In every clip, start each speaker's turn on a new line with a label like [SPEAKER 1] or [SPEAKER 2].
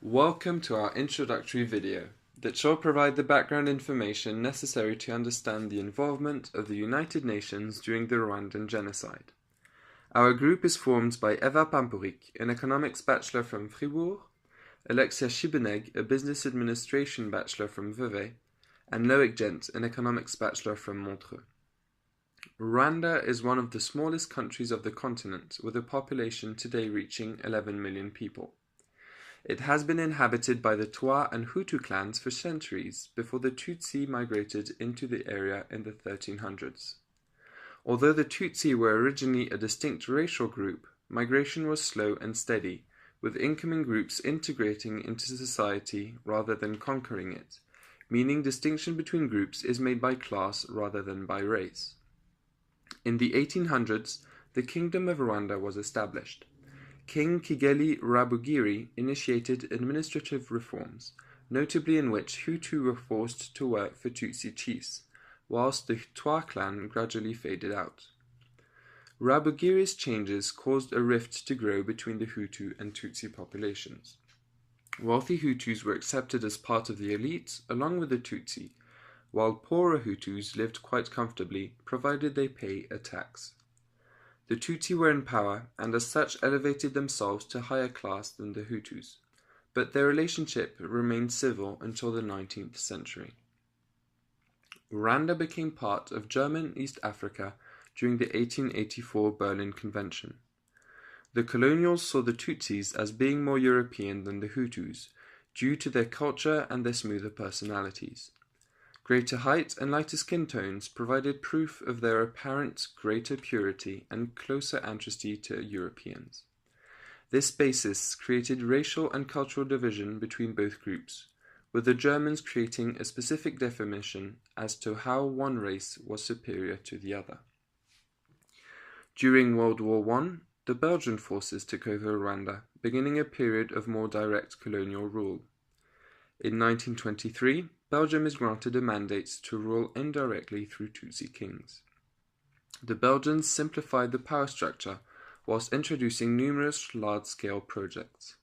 [SPEAKER 1] Welcome to our introductory video that shall provide the background information necessary to understand the involvement of the United Nations during the Rwandan genocide. Our group is formed by Eva Pampurik, an economics bachelor from Fribourg, Alexia Schibenegg, a business administration bachelor from Vevey, and Loïc Jent, an economics bachelor from Montreux. Rwanda is one of the smallest countries of the continent, with a population today reaching 11 million people. It has been inhabited by the Twa and Hutu clans for centuries before the Tutsi migrated into the area in the 1300s. Although the Tutsi were originally a distinct racial group, migration was slow and steady, with incoming groups integrating into society rather than conquering it, meaning distinction between groups is made by class rather than by race. In the 1800s, the Kingdom of Rwanda was established. King Kigeli Rwabugiri initiated administrative reforms, notably in which Hutu were forced to work for Tutsi chiefs, whilst the Twa clan gradually faded out. Rwabugiri's changes caused a rift to grow between the Hutu and Tutsi populations. Wealthy Hutus were accepted as part of the elite along with the Tutsi, while poorer Hutus lived quite comfortably, provided they pay a tax. The Tutsi were in power, and as such elevated themselves to higher class than the Hutus, but their relationship remained civil until the 19th century. Rwanda became part of German East Africa during the 1884 Berlin Convention. The colonials saw the Tutsis as being more European than the Hutus, due to their culture and their smoother personalities. Greater height and lighter skin tones provided proof of their apparent greater purity and closer ancestry to Europeans. This basis created racial and cultural division between both groups, with the Germans creating a specific definition as to how one race was superior to the other. During World War I, the Belgian forces took over Rwanda, beginning a period of more direct colonial rule. In 1923, Belgium is granted a mandate to rule indirectly through Tutsi kings. The Belgians simplified the power structure whilst introducing numerous large-scale projects.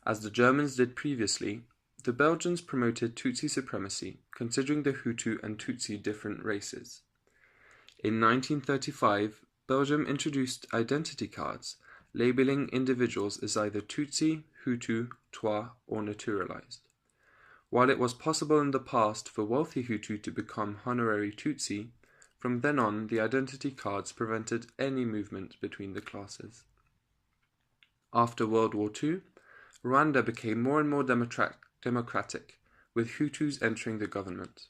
[SPEAKER 1] As the Germans did previously, the Belgians promoted Tutsi supremacy, considering the Hutu and Tutsi different races. In 1935, Belgium introduced identity cards, labeling individuals as either Tutsi, Hutu, Twa, or naturalized. While it was possible in the past for wealthy Hutu to become honorary Tutsi, from then on the identity cards prevented any movement between the classes. After World War II, Rwanda became more and more democratic, with Hutus entering the government.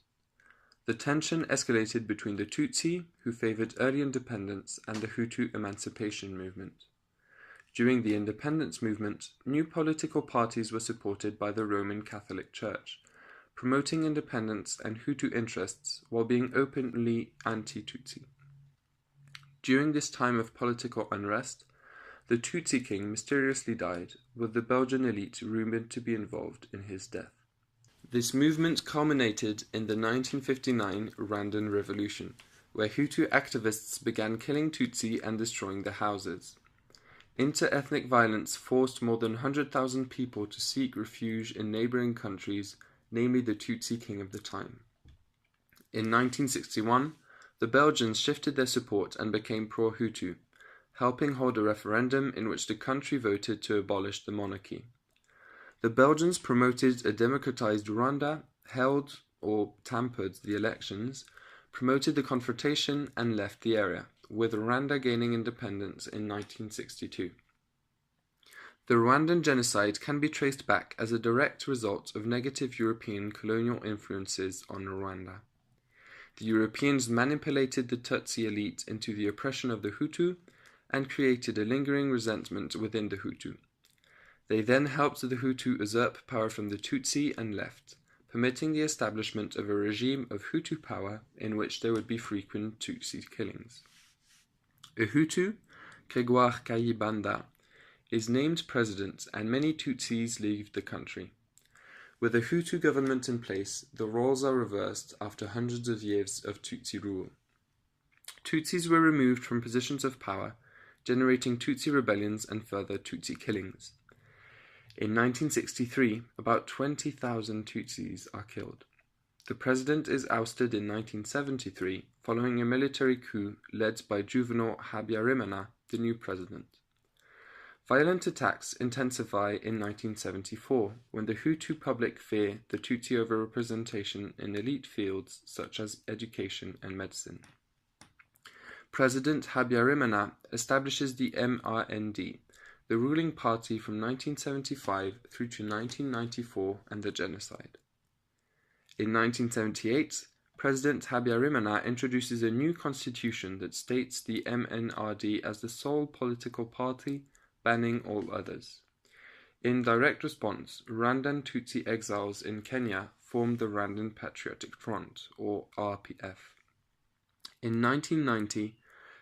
[SPEAKER 1] The tension escalated between the Tutsi, who favored early independence, and the Hutu emancipation movement. During the independence movement, new political parties were supported by the Roman Catholic Church, promoting independence and Hutu interests while being openly anti-Tutsi. During this time of political unrest, the Tutsi king mysteriously died, with the Belgian elite rumored to be involved in his death. This movement culminated in the 1959 Rwandan Revolution, where Hutu activists began killing Tutsi and destroying their houses. Inter-ethnic violence forced more than 100,000 people to seek refuge in neighboring countries, namely the Tutsi king of the time. In 1961, the Belgians shifted their support and became pro-Hutu, helping hold a referendum in which the country voted to abolish the monarchy. The Belgians promoted a democratized Rwanda, held or tampered the elections, promoted the confrontation, and left the area, with Rwanda gaining independence in 1962. The Rwandan genocide can be traced back as a direct result of negative European colonial influences on Rwanda. The Europeans manipulated the Tutsi elite into the oppression of the Hutu and created a lingering resentment within the Hutu. They then helped the Hutu usurp power from the Tutsi and left, permitting the establishment of a regime of Hutu power in which there would be frequent Tutsi killings. A Hutu, Grégoire Kayibanda, is named president, and many Tutsis leave the country. With a Hutu government in place, the roles are reversed after hundreds of years of Tutsi rule. Tutsis were removed from positions of power, generating Tutsi rebellions and further Tutsi killings. In 1963, about 20,000 Tutsis are killed. The president is ousted in 1973 following a military coup led by Juvenal Habyarimana, the new president. Violent attacks intensify in 1974 when the Hutu public fear the Tutsi overrepresentation in elite fields such as education and medicine. President Habyarimana establishes the MRND, the ruling party from 1975 through to 1994 and the genocide. In 1978, President Habyarimana introduces a new constitution that states the MNRD as the sole political party, banning all others. In direct response, Rwandan Tutsi exiles in Kenya formed the Rwandan Patriotic Front, or RPF. In 1990,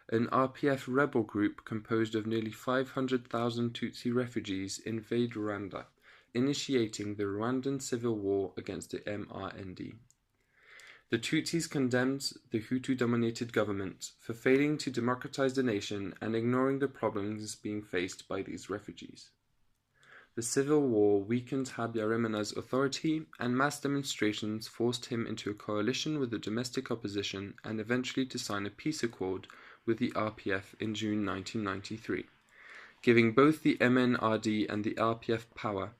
[SPEAKER 1] an RPF rebel group composed of nearly 500,000 Tutsi refugees invade Rwanda, initiating the Rwandan civil war against the MRND. The Tutsis condemned the Hutu-dominated government for failing to democratize the nation and ignoring the problems being faced by these refugees. The civil war weakened Habyarimana's authority, and mass demonstrations forced him into a coalition with the domestic opposition and eventually to sign a peace accord with the RPF in June 1993, giving both the MNRD and the RPF power,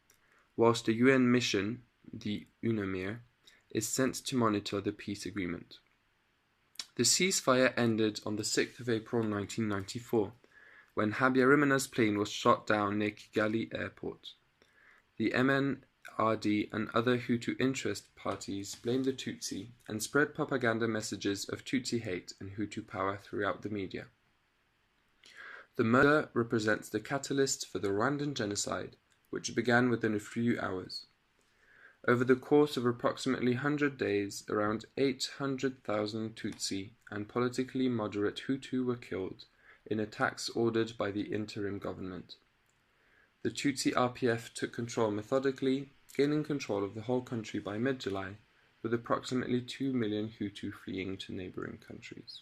[SPEAKER 1] whilst a UN mission, the UNAMIR, is sent to monitor the peace agreement. The ceasefire ended on the 6th of April 1994, when Habyarimana's plane was shot down near Kigali airport. The MNRD and other Hutu interest parties blamed the Tutsi and spread propaganda messages of Tutsi hate and Hutu power throughout the media. The murder represents the catalyst for the Rwandan genocide, which began within a few hours. Over the course of approximately 100 days, around 800,000 Tutsi and politically moderate Hutu were killed in attacks ordered by the interim government. The Tutsi RPF took control methodically, gaining control of the whole country by mid-July, with approximately 2 million Hutu fleeing to neighboring countries.